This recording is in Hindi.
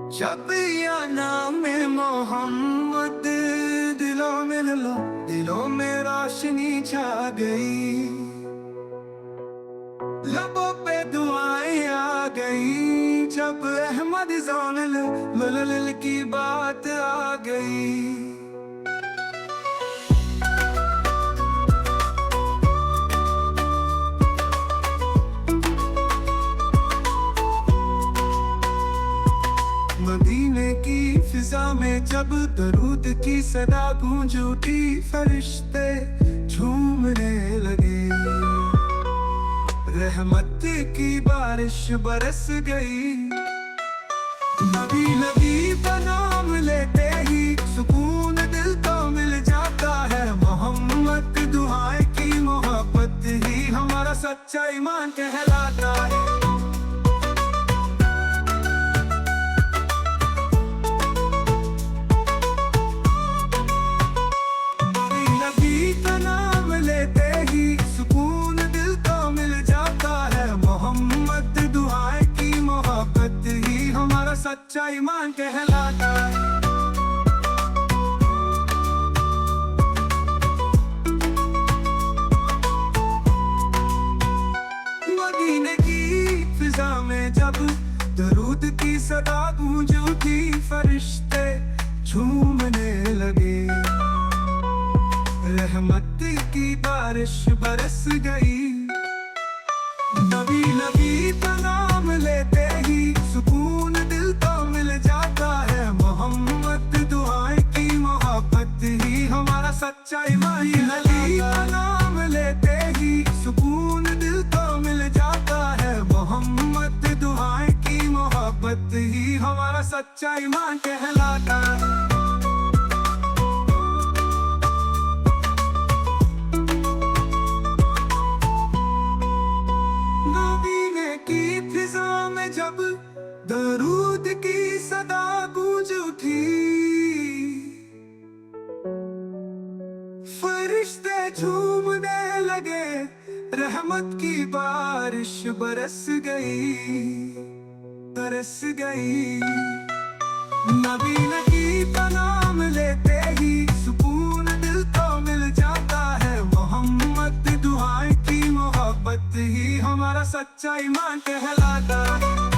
जब या नाम मोहम्मद दिलों में लो, दिलों में रोशनी छा गई, लबों पे दुआएं आ गई। जब अहमद ज़ौन की बात आ गई। मदीने की फिजा में जब दरूद की सदा गूंज उठी, फरिश्ते झूमने लगे, रहमत की बारिश बरस गई। नबी नबी का नाम लेते ही सुकून दिल को मिल जाता है। मोहम्मद दुआएं की मोहब्बत ही हमारा सच्चा ईमान कहलाता है। सच्चा ईमान कहलाता है। मदीने की फिजा में जब दरूद की सदा गूंज उठी, फरिश्ते झूमने लगे, रहमत की बारिश बरस गई। नबी नबी का नाम लेते ही सुकून दिल को मिल जाता है। मोहम्मद दुआएं की मोहब्बत ही हमारा सच्चा ईमान। अली का नाम लेते ही सुकून दिल को मिल जाता है। मोहम्मद दुआएं की मोहब्बत ही हमारा सच्चा ईमान कहलाता है। जब दरूद की सदा गूंज उठी, फरिश्ते झूमने लगे, रहमत की बारिश बरस गई, तरस गई। नबी नबी का नाम लेते ही सुकून दिल को मिल जाता है। मोहम्मद दुआएं की मोहब्बत ही हमारा सच्चा ईमान कहलाता है।